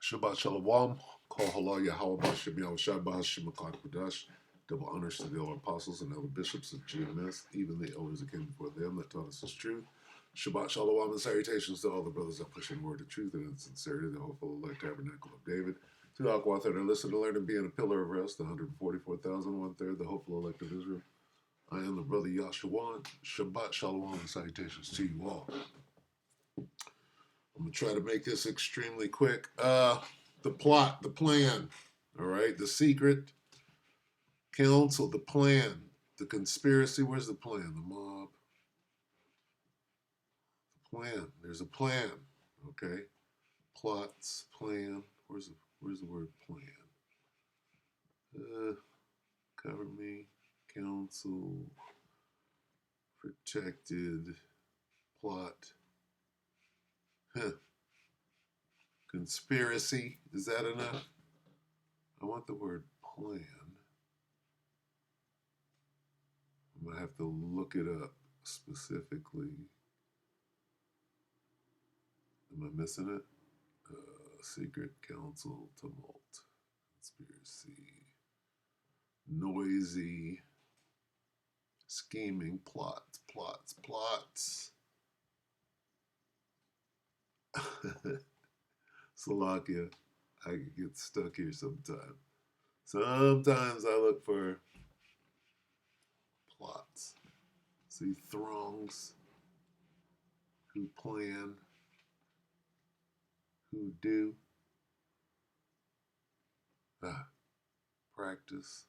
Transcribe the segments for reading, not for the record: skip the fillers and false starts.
Shabbat Shalom. Kol Halal Yahweh Bashem Yahweh Shabbat Shemakot Kodash. Double honors to the elder apostles and elder bishops of GMS, even the elders that came before them that taught us this truth. Shabbat Shalom and salutations to all the brothers that push in word of truth and in sincerity, the hopeful elect tabernacle of David. To the Aquath that are listening to learn and being a pillar of rest, the 144,000, one-third, the hopeful elect of Israel. I am the brother Yashawan. Shabbat Shalom and salutations to you all. I'm going to try to make this extremely quick. The plot, the plan, all right? The secret, counsel, the plan, the conspiracy. Where's the plan? The mob. The plan. There's a plan, okay? Plots, plan. Where's the word plan? Cover me, counsel, protected, plot. Conspiracy. Is that enough? I want the word plan. I'm going to have to look it up specifically. Am I missing it? Secret, counsel, tumult, conspiracy, noisy, scheming, plots. Slovakia, I get stuck here sometimes. Sometimes I look for plots. See, throngs, who plan, who do, practice.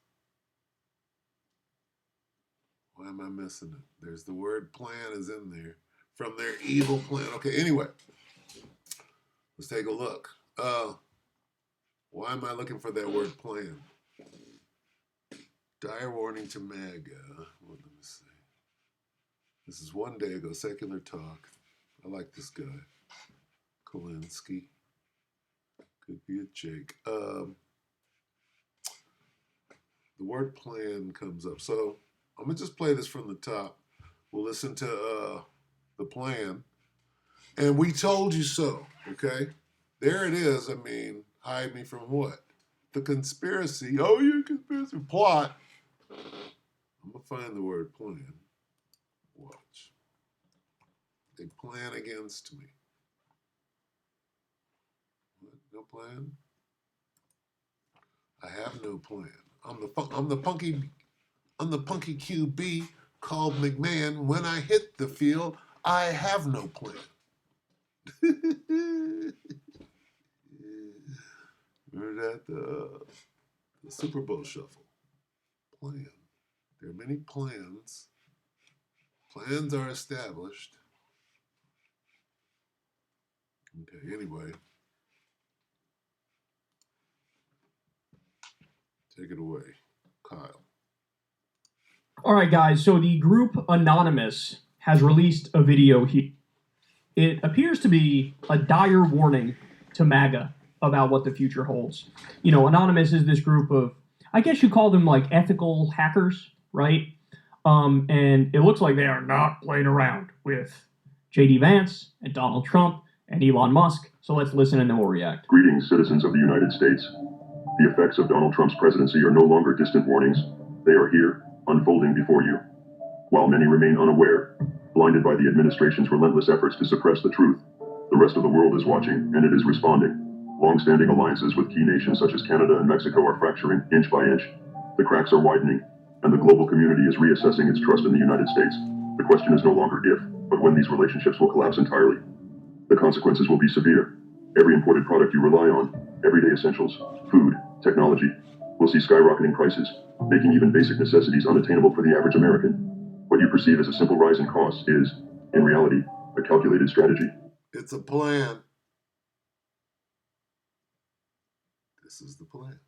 Why am I missing it? There's the word plan is in there. From their evil plan. Okay, anyway. Let's take a look. Why am I looking for that word plan? Dire warning to MAGA. Well, let me see. This is one day ago, Secular Talk. I like this guy. Kolinsky. Could be a Jake. The word plan comes up. So I'm going to just play this from the top. We'll listen to the plan. And we told you so, okay? There it is. I mean, hide me from what? The conspiracy. Oh, you're a conspiracy. Plot. I'm going to find the word plan. Watch. They plan against me. What? No plan? I have no plan. I'm the punky QB called McMahon. When I hit the field, I have no plan. Remember that? The Super Bowl shuffle. Plan. There are many plans. Plans are established. Okay, anyway. Take it away, Kyle. All right, guys. So the group Anonymous has released a video here. It appears to be a dire warning to MAGA about what the future holds. You know, Anonymous is this group of, I guess you call them like ethical hackers, right? And it looks like they are not playing around with J.D. Vance and Donald Trump and Elon Musk. So let's listen and then we'll react. Greetings, citizens of the United States. The effects of Donald Trump's presidency are no longer distant warnings. They are here, unfolding before you. While many remain unaware, blinded by the administration's relentless efforts to suppress the truth, the rest of the world is watching, and it is responding. Long-standing alliances with key nations such as Canada and Mexico are fracturing inch by inch. The cracks are widening, and the global community is reassessing its trust in the United States. The question is no longer if, but when these relationships will collapse entirely. The consequences will be severe. Every imported product you rely on, everyday essentials, food, technology, will see skyrocketing prices, making even basic necessities unattainable for the average American. What you perceive as a simple rise in costs is, in reality, a calculated strategy. It's a plan. This is the plan.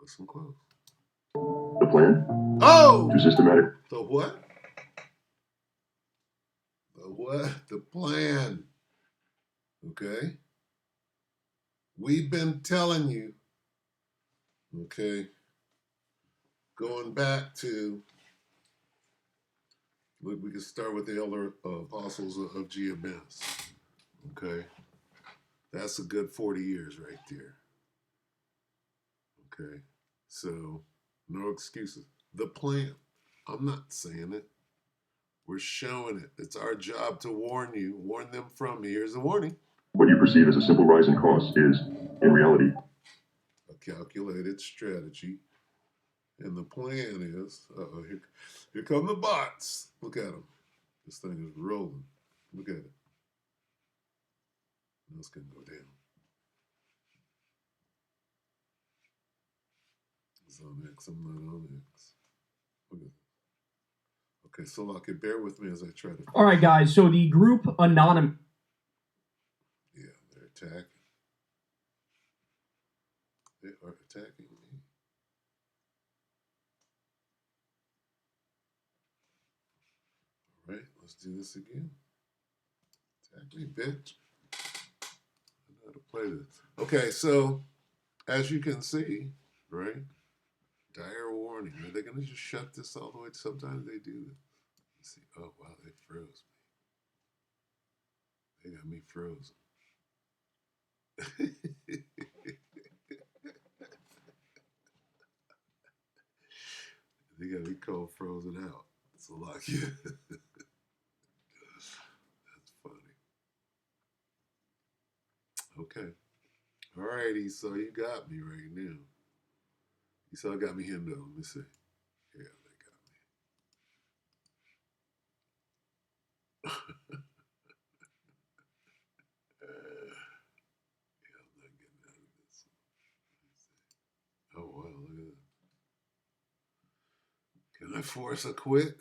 Listen close. The plan? Oh! To systematic. The what? The what? The plan. Okay? We've been telling you, okay, going back to, we can start with the elder apostles of GMS, okay? That's a good 40 years right there. Okay. So, no excuses. The plan, I'm not saying it. We're showing it. It's our job to warn you, warn them from me. Here's the warning. What you perceive as a simple rise in costs is, in reality, a calculated strategy. And the plan is, here come the bots. Look at them. This thing is rolling. Look at it. This can go down. It's on X. I'm not on X. Look at it. Okay, so Lucky, bear with me as I try to. All right, guys. So the group Anonymous. Yeah, they're attacking. They are attacking me. All right, let's do this again. Attack me, bitch. I know how to play this. Okay, so as you can see, right? Dire warning. Are they going to just shut this all the way? Sometimes they do. Let's see. Oh, wow, they froze me. They got me frozen. They got me cold frozen out. It's a lot. Yeah. That's funny. Okay. All righty. So you got me right now. You saw I got me hemmed up. Let me see. Yeah, they got me. Yeah, I'm not getting out of this. Oh, wow, look at that. Can I force a quit?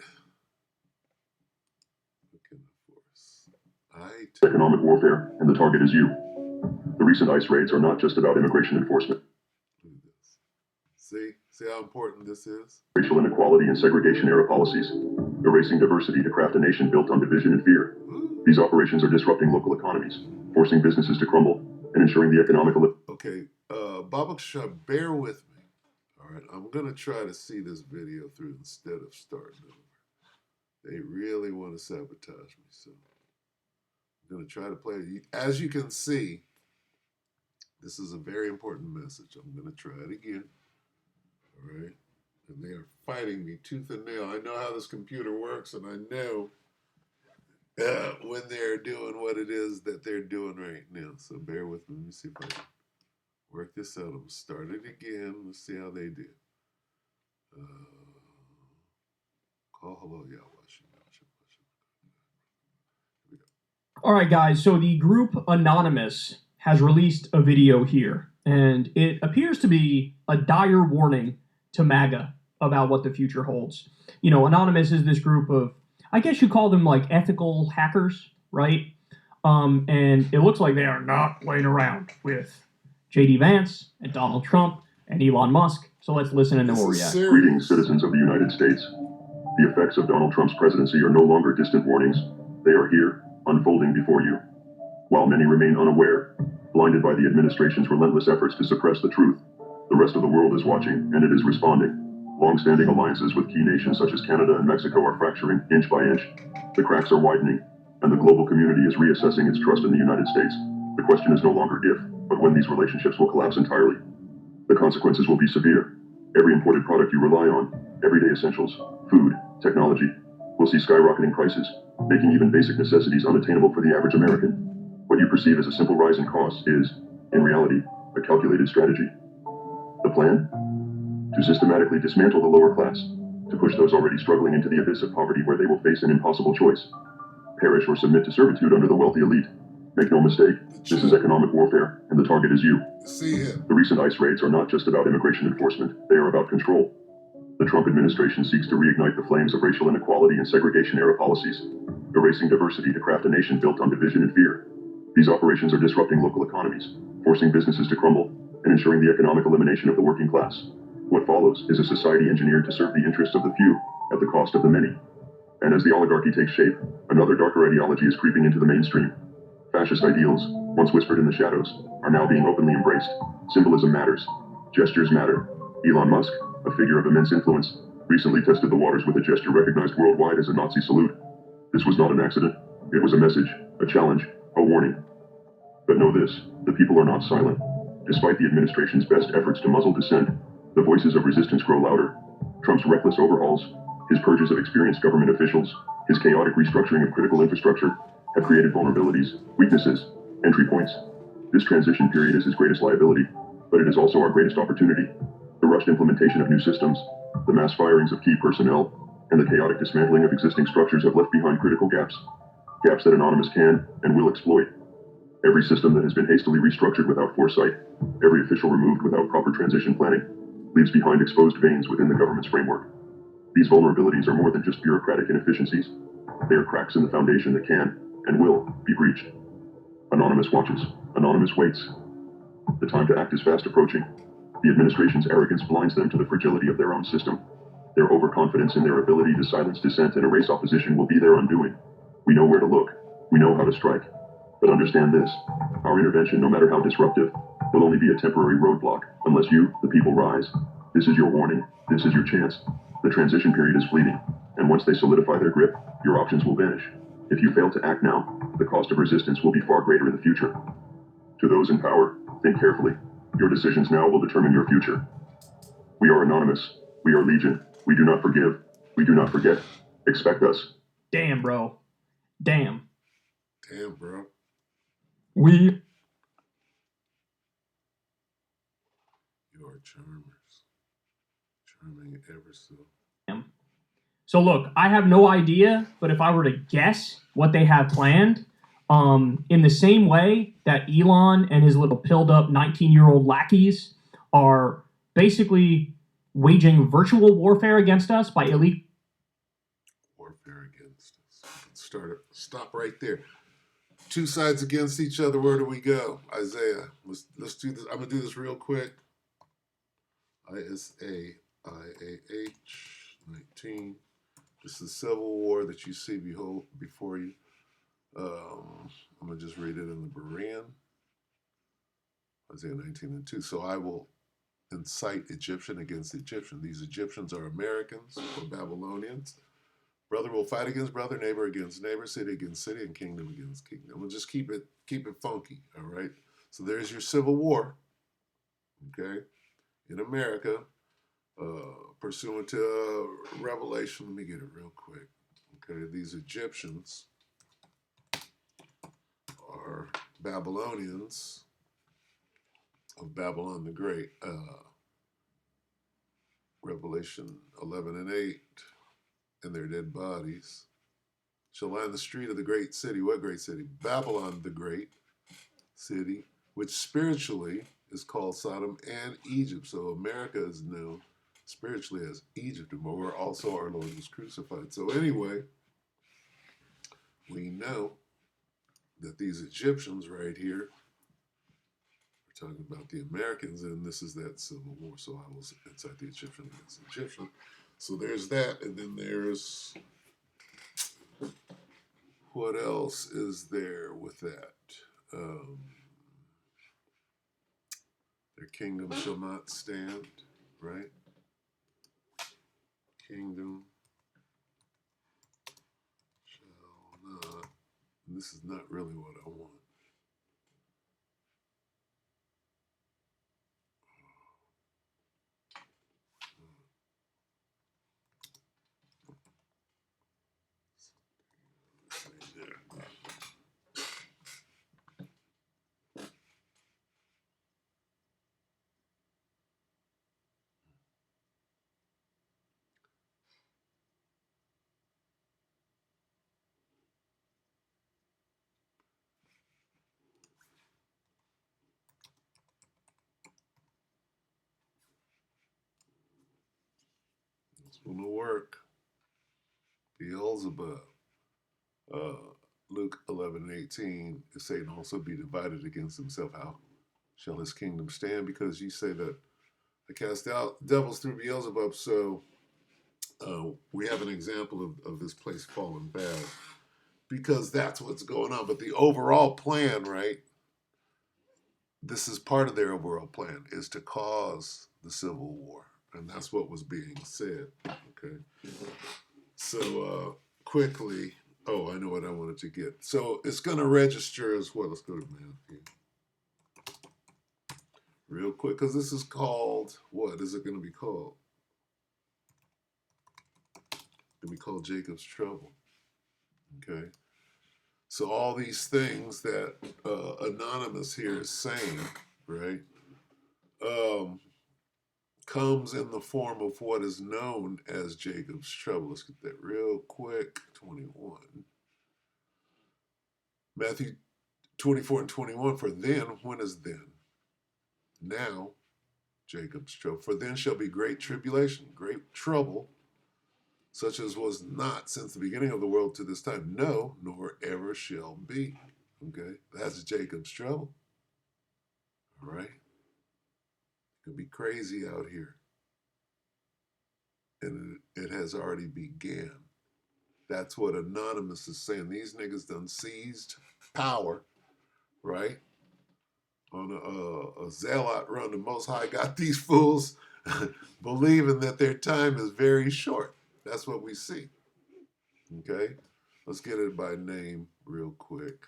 What can I force? economic warfare, and the target is you. The recent ICE raids are not just about immigration enforcement. Look at this. See how important this is? Racial inequality and segregation era policies, erasing diversity to craft a nation built on division and fear. These operations are disrupting local economies, forcing businesses to crumble, and ensuring the economical... Okay, Baba Shah, bear with me. All right, I'm going to try to see this video through instead of starting over. They really want to sabotage me, so I'm going to try to play it. As you can see, this is a very important message. I'm going to try it again. All right, and they are fighting me tooth and nail. I know how this computer works, and I know when they're doing what it is that they're doing right now. So bear with me. Let me see if I can work this out. I'm going to start it again. Let's see how they do. Call hello, yeah, watch it. All right, guys. So the group Anonymous has released a video here, and it appears to be a dire warning to MAGA about what the future holds. You know, Anonymous is this group of, I guess you call them like ethical hackers, right? And it looks like they are not playing around with J.D. Vance and Donald Trump and Elon Musk. So let's listen and know where we're at. Greetings, citizens of the United States. The effects of Donald Trump's presidency are no longer distant warnings. They are here, unfolding before you. While many remain unaware, blinded by the administration's relentless efforts to suppress the truth, the rest of the world is watching, and it is responding. Long-standing alliances with key nations such as Canada and Mexico are fracturing inch by inch. The cracks are widening, and the global community is reassessing its trust in the United States. The question is no longer if, but when these relationships will collapse entirely. The consequences will be severe. Every imported product you rely on, everyday essentials, food, technology, will see skyrocketing prices, making even basic necessities unattainable for the average American. What you perceive as a simple rise in costs is, in reality, a calculated strategy. The plan? To systematically dismantle the lower class, to push those already struggling into the abyss of poverty where they will face an impossible choice. Perish or submit to servitude under the wealthy elite. Make no mistake, this is economic warfare, and the target is you. The recent ICE raids are not just about immigration enforcement, they are about control. The Trump administration seeks to reignite the flames of racial inequality and segregation era policies, erasing diversity to craft a nation built on division and fear. These operations are disrupting local economies, forcing businesses to crumble, and ensuring the economic elimination of the working class. What follows is a society engineered to serve the interests of the few at the cost of the many. And as the oligarchy takes shape, another darker ideology is creeping into the mainstream. Fascist ideals, once whispered in the shadows, are now being openly embraced. Symbolism matters. Gestures matter. Elon Musk, a figure of immense influence, recently tested the waters with a gesture recognized worldwide as a Nazi salute. This was not an accident. It was a message, a challenge, a warning. But know this, the people are not silent. Despite the administration's best efforts to muzzle dissent, the voices of resistance grow louder. Trump's reckless overhauls, his purges of experienced government officials, his chaotic restructuring of critical infrastructure have created vulnerabilities, weaknesses, entry points. This transition period is his greatest liability, but it is also our greatest opportunity. The rushed implementation of new systems, the mass firings of key personnel, and the chaotic dismantling of existing structures have left behind critical gaps. Gaps that Anonymous can and will exploit. Every system that has been hastily restructured without foresight, every official removed without proper transition planning, leaves behind exposed veins within the government's framework. These vulnerabilities are more than just bureaucratic inefficiencies. They are cracks in the foundation that can, and will, be breached. Anonymous watches. Anonymous waits. The time to act is fast approaching. The administration's arrogance blinds them to the fragility of their own system. Their overconfidence in their ability to silence dissent and erase opposition will be their undoing. We know where to look. We know how to strike. But understand this, our intervention, no matter how disruptive, will only be a temporary roadblock unless you, the people, rise. This is your warning. This is your chance. The transition period is fleeting, and once they solidify their grip, your options will vanish. If you fail to act now, the cost of resistance will be far greater in the future. To those in power, think carefully. Your decisions now will determine your future. We are Anonymous. We are Legion. We do not forgive. We do not forget. Expect us. Damn, bro. Damn. Damn, bro. We You are charmers. Charming ever so. am. So look, I have no idea, but if I were to guess what they have planned, in the same way that Elon and his little pilled up 19-year-old lackeys are basically waging virtual warfare against us by illegal Warfare against us. Stop right there. Two sides against each other. Where do we go? Isaiah. Let's do this. I'm gonna do this real quick. ISA IAH 19. This is the Civil War that you see before you. I'm gonna just read it in the Berean. Isaiah 19:2. So I will incite Egyptian against Egyptian. These Egyptians are Americans or Babylonians. Brother will fight against brother, neighbor against neighbor, city against city, and kingdom against kingdom. We'll just keep it funky, all right? So there's your Civil War, okay, in America, pursuant to Revelation. Let me get it real quick. Okay, these Egyptians are Babylonians of Babylon the Great. Revelation 11 and 8, and their dead bodies shall line the street of the great city. What great city? Babylon the great city, which spiritually is called Sodom and Egypt. So America is known spiritually as Egypt, and where also our Lord was crucified. So anyway, we know that these Egyptians right here are talking about the Americans, and this is that Civil War. So I will incite the Egyptian against the Egyptian. So there's that, and then there's what else is there with that? Their kingdom shall not stand, right? Kingdom shall not. And this is not really what I want. This will work. Beelzebub. Luke 11:18. If Satan also be divided against himself, how shall his kingdom stand? Because you say that I cast out devils through Beelzebub. So we have an example of this place falling bad because that's what's going on. But the overall plan, right? This is part of their overall plan, is to cause the Civil War. And that's what was being said. Okay. So quickly, I know what I wanted to get. So it's going to register as well. Let's go to Matthew. real quick, because this is called, what is it going to be called? It's going to be called Jacob's Trouble. Okay. So all these things that Anonymous here is saying, right, comes in the form of what is known as Jacob's Trouble. Let's get that real quick. 21. Matthew 24 and 21. For then, when is then? Now, Jacob's trouble. For then shall be great tribulation, great trouble, such as was not since the beginning of the world to this time. No, nor ever shall be. Okay, that's Jacob's trouble. All right, it could be crazy out here, and it has already began. That's what Anonymous is saying. These niggas done seized power, right? On a zealot run, the Most High got these fools believing that their time is very short. That's what we see. Okay, let's get it by name real quick.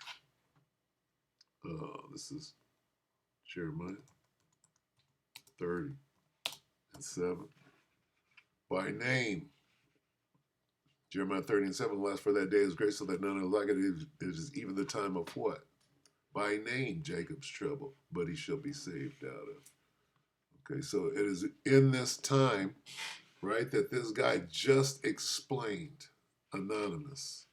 This is Jeremiah 30:7. By name, Jeremiah 30:7. Last for that day is great, so that none is like it. It is even the time of what? By name, Jacob's trouble, but he shall be saved out of. Okay, so it is in this time, right, that this guy just explained, Anonymous.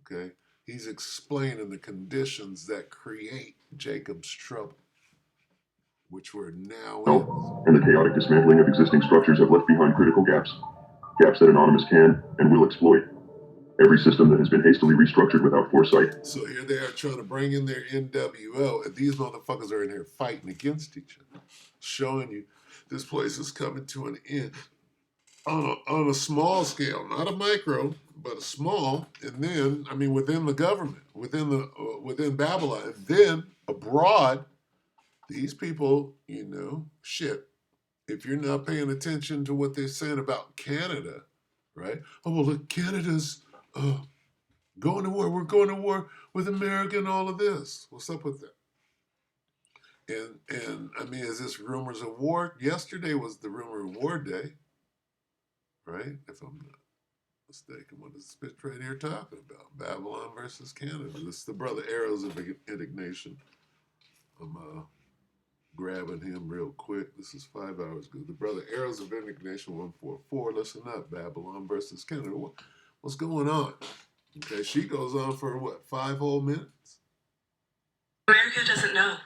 Okay, he's explaining the conditions that create Jacob's trouble, which we're now in. And the chaotic dismantling of existing structures have left behind critical gaps that Anonymous can and will exploit. Every system that has been hastily restructured without foresight. So here they are trying to bring in their NWO, and these motherfuckers are in here fighting against each other, showing you this place is coming to an end on a small scale, not a micro, but a small. And then, I mean, within the government, within Babylon, and then abroad, these people, shit. If you're not paying attention to what they're saying about Canada, right? Oh well, look, Canada's going to war. We're going to war with America and all of this. What's up with that? And I mean, is this rumors of war? Yesterday was the rumor of war day, right? If I'm not mistaken, what is this bitch right here talking about? Babylon versus Canada. This is the brother Arrows of Indignation. I'm grabbing him real quick. This is 5 hours ago. The brother Arrows of Indignation 144. Listen up, Babylon versus Canada. What's going on? Okay, she goes on for what, 5 whole minutes? America doesn't know.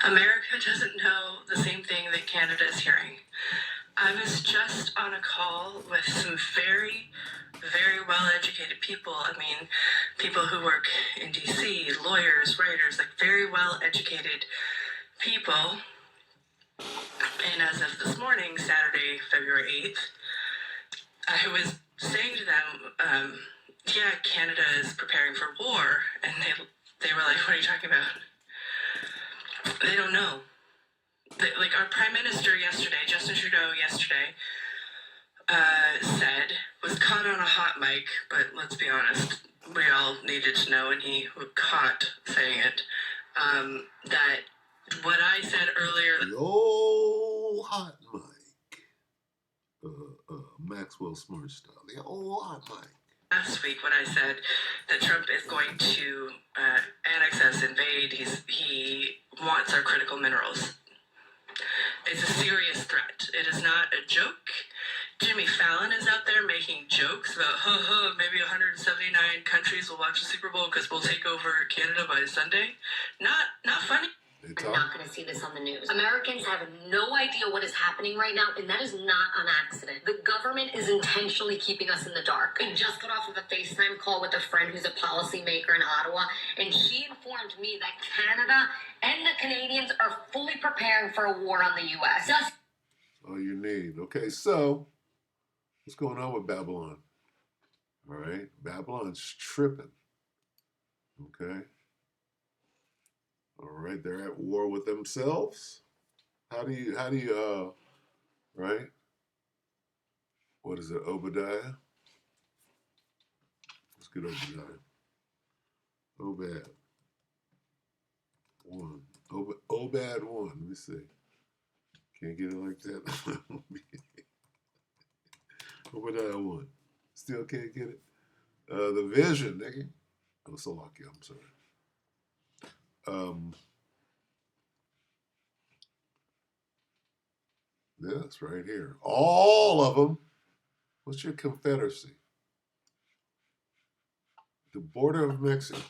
America doesn't know the same thing that Canada is hearing. I was just on a call with some very, very well-educated people. I mean, people who work in D.C., lawyers, writers, like very well-educated people. And as of this morning, Saturday, February 8th, I was saying to them, yeah, Canada is preparing for war. And they were like, what are you talking about? They don't know. Like our Prime Minister yesterday, Justin Trudeau yesterday, was caught on a hot mic, but let's be honest, we all needed to know, and he was caught saying it, that what I said earlier... The old hot mic. Maxwell Smart style. The old hot mic. Last week when I said that Trump is going to annex us, invade, he wants our critical minerals. It's a serious threat. It is not a joke. Jimmy Fallon is out there making jokes about, maybe 179 countries will watch the Super Bowl because we'll take over Canada by Sunday. Not funny. I'm not going to see this on the news. Americans have no idea what is happening right now, and that is not an accident. The government is intentionally keeping us in the dark. I just got off of a FaceTime call with a friend who's a policymaker in Ottawa, and she informed me that Canada and the Canadians are fully preparing for a war on the U.S. That's all you need. Okay, so what's going on with Babylon? All right, Babylon's tripping. Okay. All right, they're at war with themselves. How do you, right? What is it, Obadiah? Let's get Obadiah. Obed. 1, Obad 1. Let me see. Can't get it like that. Obadiah 1. Still can't get it. The vision, nigga. Oh, so lucky. I'm sorry. This right here. All of them. What's your confederacy? The border of Mexico.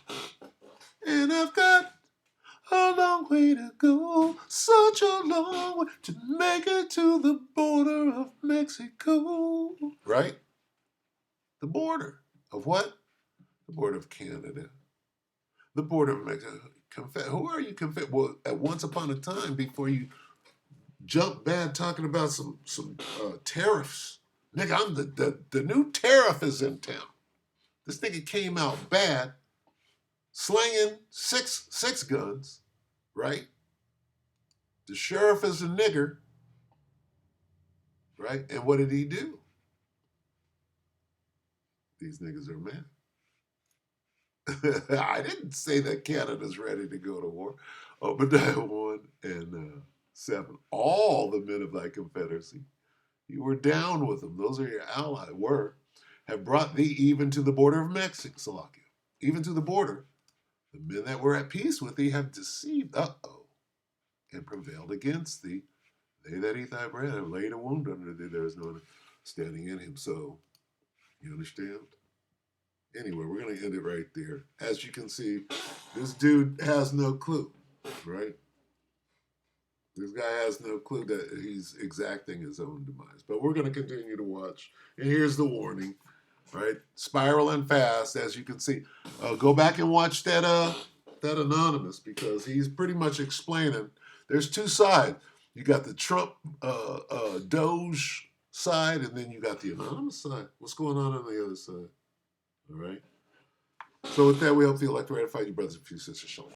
And I've got a long way to go, such a long way to make it to the border of Mexico. Right? The border of what? The border of Canada. The border of Mexico. Who are you? Well, at once upon a time, before you jump bad talking about some tariffs. Nigga, I'm the new tariff is in town. This nigga came out bad, slinging six guns, right? The sheriff is a nigger, right? And what did he do? These niggas are mad. I didn't say that Canada's ready to go to war. Obadiah 1 and 7. All the men of thy confederacy, you were down with them. Those are your allies. Have brought thee even to the border of Mexico, Salakia. Even to the border. The men that were at peace with thee have deceived, and prevailed against thee. They that eat thy bread have laid a wound under thee. There is no standing in him. So, you understand? Anyway, we're going to end it right there. As you can see, this dude has no clue, right? This guy has no clue that he's exacting his own demise. But we're going to continue to watch. And here's the warning, right? Spiraling fast, as you can see. Go back and watch that Anonymous, because he's pretty much explaining. There's two sides. You got the Trump Doge side, and then you got the Anonymous side. What's going on the other side? All right. So with that, we hope you like to ratify your brothers and sisters. Shalom.